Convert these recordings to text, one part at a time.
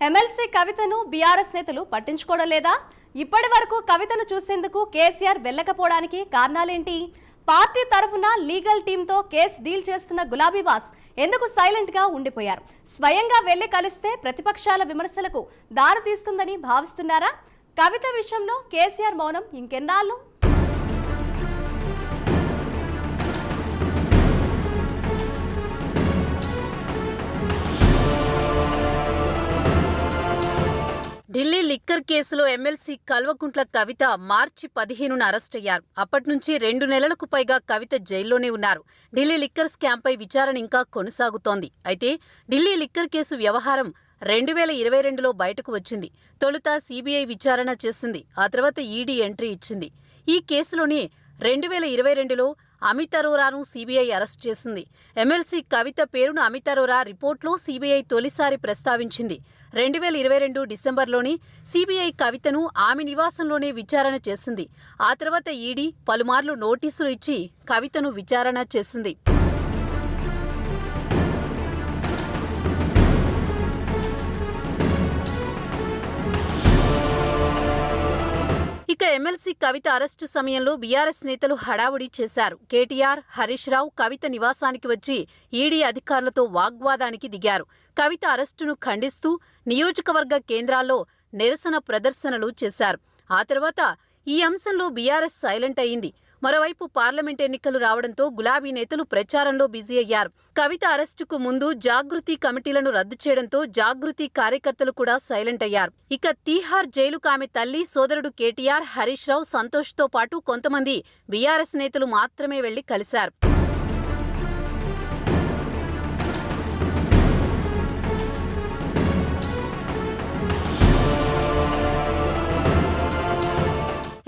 MLC కవితను BRS నేతలు పట్టించుకోవడం లేదా? ఇప్పటి వరకు కవితను చూసేందుకు కేసీఆర్ వెళ్ళకపోవడానికి కారణాలేంటి? పార్టీ తరఫున లీగల్ టీంతో కేసు డీల్ చేస్తున్న గులాబీ బాస్ ఎందుకు సైలెంట్ గా ఉండిపోయారు? స్వయంగా వెళ్లి కలిస్తే ప్రతిపక్షాల విమర్శలకు దారి తీస్తుందని భావిస్తున్నారా? కవిత విషయంలో కేసీఆర్ మౌనం ఇంకెన్నాళ్ళు? ఢిల్లీ లిక్కర్ కేసులో ఎమ్మెల్సీ కల్వకుంట్ల కవిత మార్చి 15న అరెస్ట్ అయ్యారు. అప్పటి నుంచి 2 నెలలకు పైగా కవిత జైల్లోనే ఉన్నారు. ఢిల్లీ లిక్కర్ స్కామ్పై విచారణ ఇంకా కొనసాగుతోంది. అయితే ఢిల్లీ లిక్కర్ కేసు వ్యవహారం 2022లో బయటకు వచ్చింది. తొలుత సీబీఐ విచారణ చేసింది. ఆ తర్వాత ఈడీ ఎంట్రీ ఇచ్చింది. ఈ కేసులోనే 2022లో అమిత్ అరోరాను సీబీఐ అరెస్ట్ చేసింది. ఎమ్మెల్సీ కవిత పేరును అమిత్ అరోరా రిపోర్ట్లో సీబీఐ తొలిసారి ప్రస్తావించింది. 2022 డిసెంబర్లోని సీబీఐ కవితను ఆమె నివాసంలోనే విచారణ చేసింది. ఆ తర్వాత ఈడీ పలుమార్లు నోటీసులు ఇచ్చి కవితను విచారణ చేసింది. ఇక ఎమ్మెల్సీ కవిత అరెస్టు సమయంలో బీఆర్ఎస్ నేతలు హడావుడి చేశారు. కేటీఆర్, హరీష్ రావు కవిత నివాసానికి వచ్చి ఈడీ అధికారులతో వాగ్వాదానికి దిగారు. కవిత అరెస్టును ఖండిస్తూ నియోజకవర్గ కేంద్రాల్లో నిరసన ప్రదర్శనలు చేశారు. ఆ తర్వాత ఈ అంశంలో బీఆర్ఎస్ సైలెంట్ అయింది. మరోవైపు పార్లమెంట్ ఎన్నికలు రావడంతో గులాబీ నేతలు ప్రచారంలో బిజీ అయ్యారు. కవిత అరెస్టుకు ముందు జాగృతి కమిటీలను రద్దు చేయడంతో జాగృతి కార్యకర్తలు కూడా సైలెంట్ అయ్యారు. ఇక తీహార్ జైలుకు ఆమె తల్లి, సోదరుడు కేటీఆర్, హరీష్ రావు, సంతోష్తో పాటు కొంతమంది బీఆర్ఎస్ నేతలు మాత్రమే వెళ్లి కలిశారు.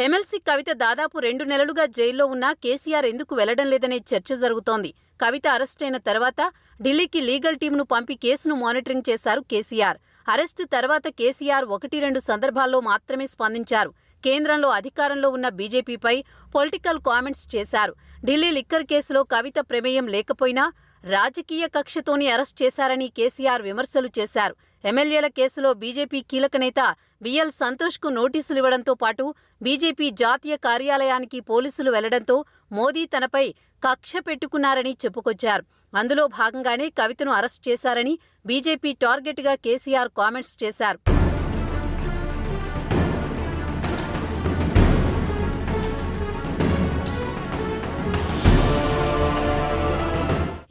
ఎమ్మెల్సీ కవిత దాదాపు 2 నెలలుగా జైల్లో ఉన్నా కేసీఆర్ ఎందుకు వెళ్లడం లేదనే చర్చ జరుగుతోంది. కవిత అరెస్ట్ అయిన తర్వాత ఢిల్లీకి లీగల్ టీంను పంపి కేసును మానిటరింగ్ చేశారు కేసీఆర్. అరెస్టు తర్వాత కేసీఆర్ 1-2 సందర్భాల్లో మాత్రమే స్పందించారు. కేంద్రంలో అధికారంలో ఉన్న బీజేపీపై పొలిటికల్ కామెంట్స్ చేశారు. ఢిల్లీ లిక్కర్ కేసులో కవిత ప్రమేయం లేకపోయినా రాజకీయ కక్షతోని అరెస్ట్ చేశారని కేసీఆర్ విమర్శలు చేశారు. ఎమ్మెల్యేల కేసులో బీజేపీ కీలక నేత బిఎల్ సంతోష్కు నోటీసులు ఇవ్వడంతో పాటు బీజేపీ జాతీయ కార్యాలయానికి పోలీసులు వెళ్లడంతో మోదీ తనపై కక్ష పెట్టుకున్నారని చెప్పుకొచ్చారు. అందులో భాగంగానే కవితను అరెస్ట్ చేశారని బీజేపీ టార్గెట్గా కేసీఆర్ కామెంట్స్ చేశారు.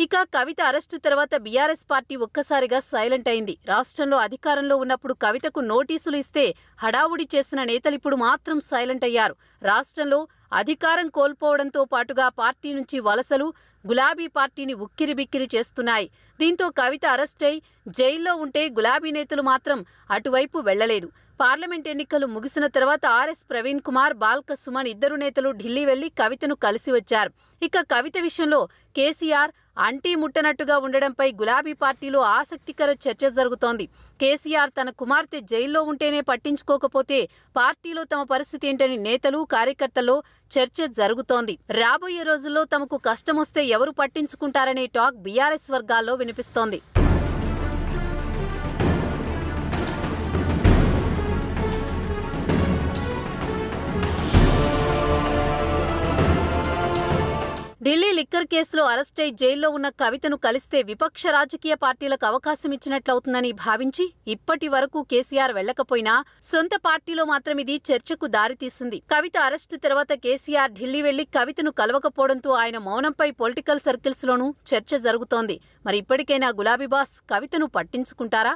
ఇక కవిత అరెస్టు తర్వాత బీఆర్ఎస్ పార్టీ ఒక్కసారిగా సైలెంట్ అయింది. రాష్ట్రంలో అధికారంలో ఉన్నప్పుడు కవితకు నోటీసులు ఇస్తే హడావుడి చేసిన నేతలిప్పుడు మాత్రం సైలెంట్ అయ్యారు. రాష్ట్రంలో అధికారం కోల్పోవడంతో పాటుగా పార్టీ నుంచి వలసలు గులాబీ పార్టీని ఉక్కిరిబిక్కిరి చేస్తున్నాయి. దీంతో కవిత అరెస్ట్ అయి జైల్లో ఉంటే గులాబీ నేతలు మాత్రం అటువైపు వెళ్లలేదు. పార్లమెంట్ ఎన్నికలు ముగిసిన తర్వాత ఆర్ఎస్ ప్రవీణ్ కుమార్, బాల్క సుమన్ ఇద్దరు నేతలు ఢిల్లీ వెళ్లి కవితను కలిసి వచ్చారు. ఇక కవిత విషయంలో కేసీఆర్ అంటీ ముట్టనట్టుగా ఉండడంపై గులాబీ పార్టీలో ఆసక్తికర చర్చ జరుగుతోంది. కేసీఆర్ తన కుమార్తె జైల్లో ఉంటేనే పట్టించుకోకపోతే పార్టీలో తమ పరిస్థితి ఏంటని నేతలు, కార్యకర్తల్లో చర్చ జరుగుతోంది. రాబోయే రోజుల్లో తమకు కష్టమొస్తే ఎవరు పట్టించుకుంటారనే టాక్ బీఆర్ఎస్ వర్గాల్లో వినిపిస్తోంది. ఢిల్లీ లిక్కర్ కేసులో అరెస్ట్ అయి జైల్లో ఉన్న కవితను కలిస్తే విపక్ష రాజకీయ పార్టీలకు అవకాశం ఇచ్చినట్లవుతుందని భావించి ఇప్పటి వరకు కేసీఆర్ వెళ్లకపోయినా సొంత పార్టీలో మాత్రం ఇది చర్చకు దారితీసింది. కవిత అరెస్టు తర్వాత కేసీఆర్ ఢిల్లీ వెళ్లి కవితను కలవకపోవడంతో ఆయన మౌనంపై పొలిటికల్ సర్కిల్స్ లోనూ చర్చ జరుగుతోంది. మరి ఇప్పటికైనా గులాబీ బాస్ కవితను పట్టించుకుంటారా?